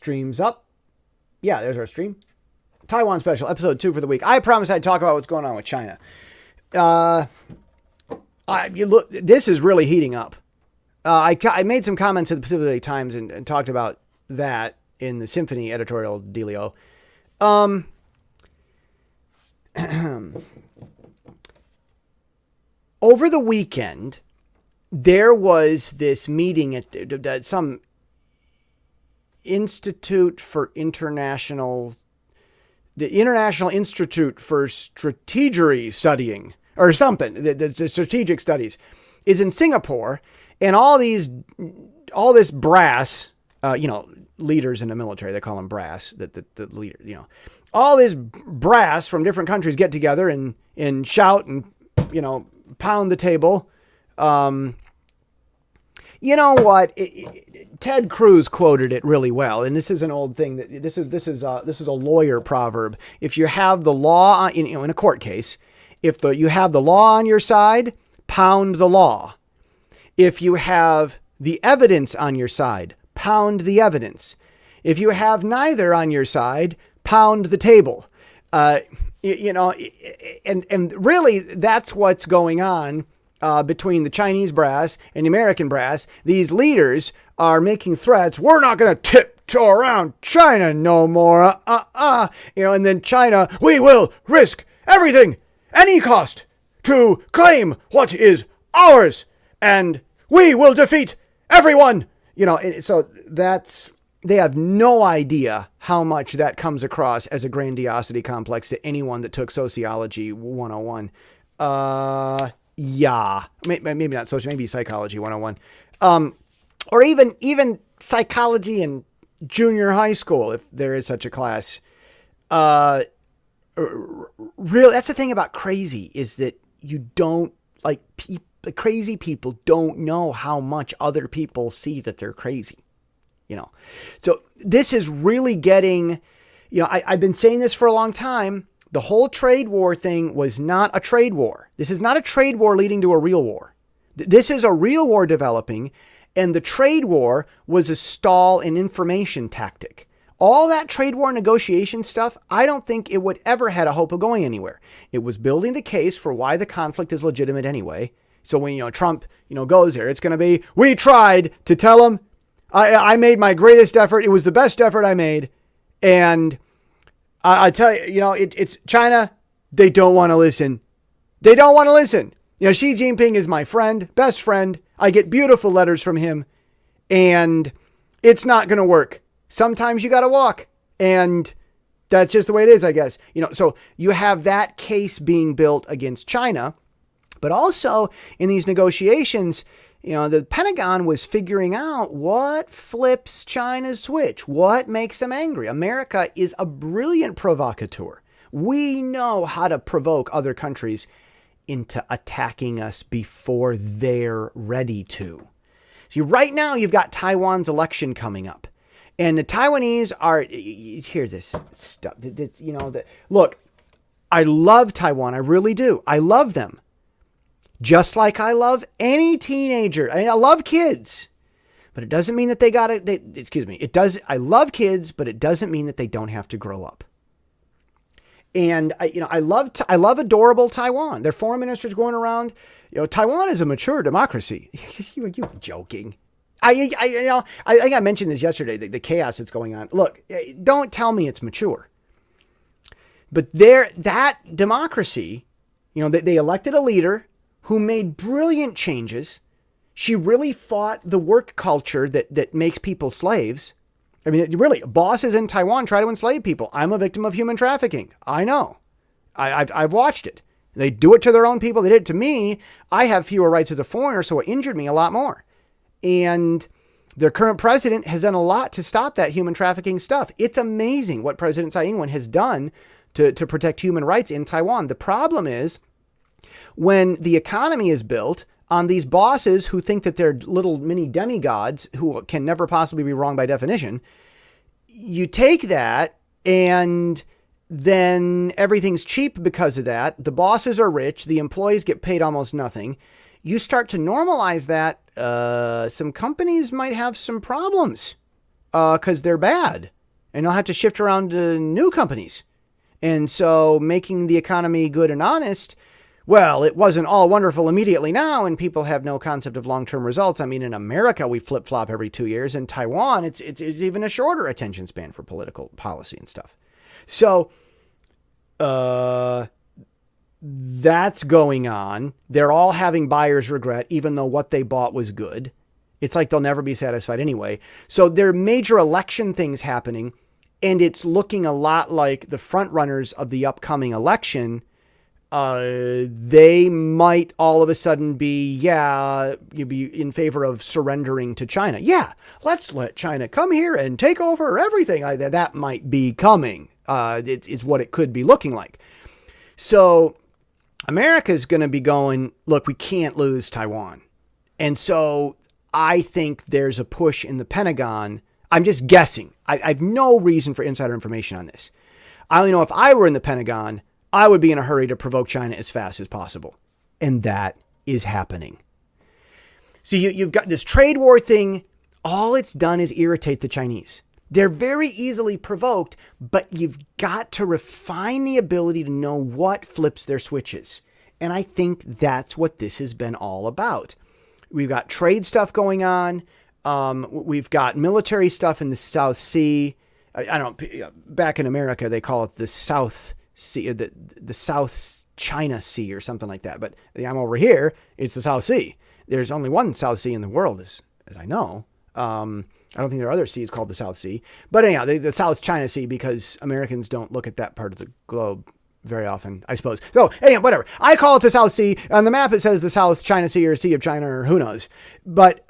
Streams up. Yeah, there's our stream. Taiwan Special, episode 2 for the week. I promised I'd talk about what's going on with China. This is really heating up. I made some comments at the Pacific Times and talked about that in the Symphony editorial dealio. Over the weekend, there was this meeting at some Institute for International... the International Institute for Strategic Studying, or something, the strategic studies, is in Singapore, and all this brass, leaders in the military, they call them brass, the leader, all this brass from different countries get together and shout and, pound the table. You know what? Ted Cruz quoted it really well, and this is an old thing. This is a lawyer proverb. If you have the law in a court case, if you have the law on your side, pound the law. If you have the evidence on your side, pound the evidence. If you have neither on your side, pound the table. And really that's what's going on between the Chinese brass and the American brass. These leaders are making threats. We're not going to tiptoe around China no more. And then China, we will risk everything, any cost, to claim what is ours, and we will defeat everyone. So they have no idea how much that comes across as a grandiosity complex to anyone that took Sociology 101. Yeah, maybe not social, maybe Psychology 101. Or even psychology in junior high school, if there is such a class. Really, that's the thing about crazy, is that you don't, the crazy people don't know how much other people see that they're crazy. So this is really getting, I've been saying this for a long time. The whole trade war thing was not a trade war. This is not a trade war leading to a real war. This is a real war developing, and the trade war was a stall and information tactic. All that trade war negotiation stuff, I don't think it would ever had a hope of going anywhere. It was building the case for why the conflict is legitimate anyway. So when, Trump, goes there, it's going to be, we tried to tell him, I made my greatest effort. It was the best effort I made. And I tell you, it's China. They don't want to listen. They don't want to listen. Xi Jinping is my friend, best friend. I get beautiful letters from him, and it's not going to work. Sometimes you got to walk, and that's just the way it is, I guess. So you have that case being built against China, but also in these negotiations, the Pentagon was figuring out what flips China's switch, what makes them angry. America is a brilliant provocateur. We know how to provoke other countries into attacking us before they're ready to. See, right now you've got Taiwan's election coming up, and the Taiwanese are, you hear this stuff, look, I love Taiwan. I really do. I love them. Just like I love any teenager. I love kids, but it doesn't mean that I love kids, but it doesn't mean that they don't have to grow up. And I love adorable Taiwan. Their foreign minister's going around. Taiwan is a mature democracy. You're joking. I think I mentioned this yesterday, the chaos that's going on. Look, don't tell me it's mature. But that democracy, they elected a leader who made brilliant changes. She really fought the work culture that makes people slaves. I mean, really, bosses in Taiwan try to enslave people. I'm a victim of human trafficking. I know. I've watched it. They do it to their own people. They did it to me. I have fewer rights as a foreigner, so it injured me a lot more. And their current president has done a lot to stop that human trafficking stuff. It's amazing what President Tsai Ing-wen has done to protect human rights in Taiwan. The problem is, when the economy is built on these bosses who think that they're little mini demigods who can never possibly be wrong by definition, you take that and then everything's cheap because of that. The bosses are rich. The employees get paid almost nothing. You start to normalize that. Some companies might have some problems. because they're bad, and they'll have to shift around to new companies. And so making the economy good and honest, well, it wasn't all wonderful immediately now, and people have no concept of long-term results. I mean, in America, we flip-flop every 2 years. In Taiwan, it's even a shorter attention span for political policy and stuff. So that's going on. They're all having buyer's regret, even though what they bought was good. It's like they'll never be satisfied anyway. So there are major election things happening, and it's looking a lot like the front runners of the upcoming election. They might all of a sudden be, you'd be in favor of surrendering to China. Yeah, let's let China come here and take over everything. That might be coming. It's what it could be looking like. So America's going to be going, look, we can't lose Taiwan. And so I think there's a push in the Pentagon. I'm just guessing. I have no reason for insider information on this. I only know if I were in the Pentagon, I would be in a hurry to provoke China as fast as possible. And that is happening. See, you've got this trade war thing. All it's done is irritate the Chinese. They're very easily provoked, but you've got to refine the ability to know what flips their switches. And I think that's what this has been all about. We've got trade stuff going on. We've got military stuff in the South Sea. I don't, back in America, they call it the South Sea, the South China Sea or something like that. But I'm over here. It's the South Sea. There's only one South Sea in the world, as I know. I don't think there are other seas called the South Sea. But anyhow, the South China Sea, because Americans don't look at that part of the globe very often, I suppose. So anyhow, whatever. I call it the South Sea. On the map, it says the South China Sea or Sea of China or who knows. But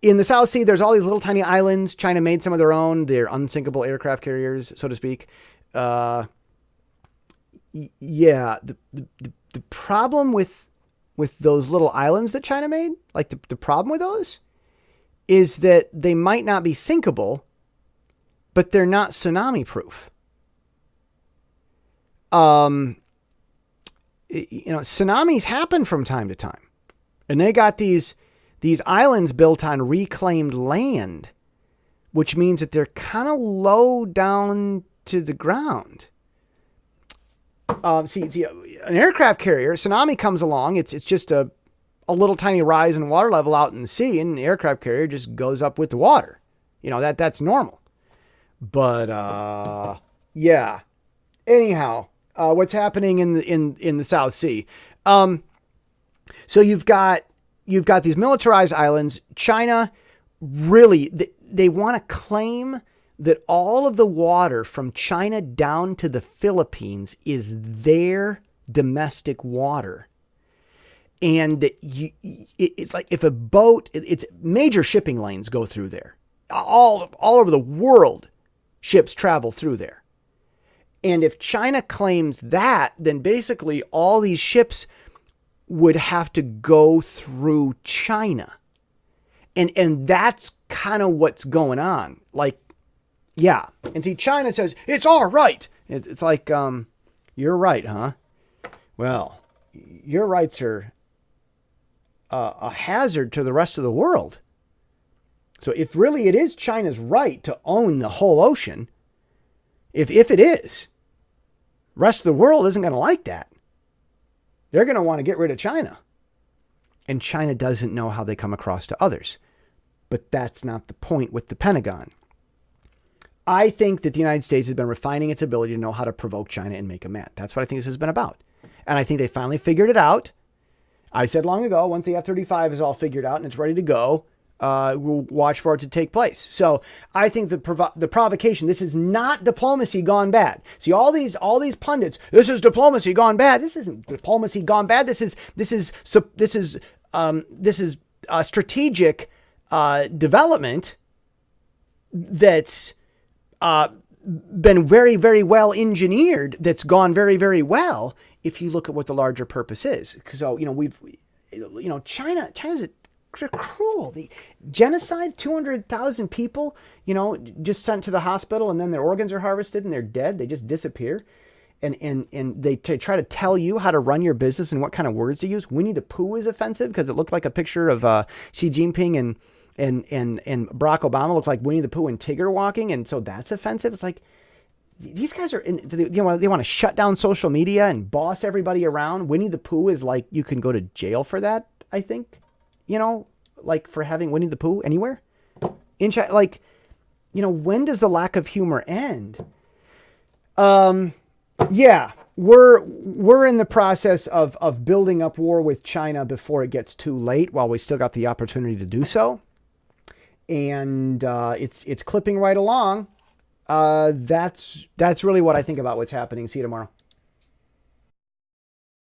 in the South Sea, there's all these little tiny islands. China made some of their own. They're unsinkable aircraft carriers, so to speak. The problem with those little islands that China made, like the problem with those, is that they might not be sinkable, but they're not tsunami proof. Tsunamis happen from time to time, and they got these islands built on reclaimed land, which means that they're kind of low down to the ground. See, an aircraft carrier, tsunami comes along. It's just a little tiny rise in water level out in the sea, and the aircraft carrier just goes up with the water. That's normal. But yeah. Anyhow, what's happening in the South Sea? So you've got these militarized islands. China really they want to claim that all of the water from China down to the Philippines is their domestic water. And it's like if a boat, it's major shipping lanes go through there. All over the world, ships travel through there. And if China claims that, then basically all these ships would have to go through China. And that's kind of what's going on. Like, yeah. And see, China says, it's all right. It's like, you're right, huh? Well, your rights are a hazard to the rest of the world. So if really it is China's right to own the whole ocean, if it is, the rest of the world isn't going to like that. They're going to want to get rid of China. And China doesn't know how they come across to others. But that's not the point with the Pentagon. I think that the United States has been refining its ability to know how to provoke China and make them mad. That's what I think this has been about. And I think they finally figured it out. I said long ago, once the F-35 is all figured out and it's ready to go, we'll watch for it to take place. So I think the provocation, this is not diplomacy gone bad. See, all these pundits, this is diplomacy gone bad. This isn't diplomacy gone bad. This is strategic development that's been very, very well engineered. That's gone very, very well. If you look at what the larger purpose is. So, China's cruel. The genocide, 200,000 people, just sent to the hospital and then their organs are harvested and they're dead. They just disappear. And they try to tell you how to run your business and what kind of words to use. Winnie the Pooh is offensive because it looked like a picture of Xi Jinping and Barack Obama looked like Winnie the Pooh and Tigger walking, and so that's offensive. It's like these guys are, they want to shut down social media and boss everybody around. Winnie the Pooh is like, you can go to jail for that, I think, like for having Winnie the Pooh anywhere in China. Like, when does the lack of humor end? Yeah, we're in the process of building up war with China before it gets too late, while we still got the opportunity to do so. And it's clipping right along. That's really what I think about what's happening. See you tomorrow.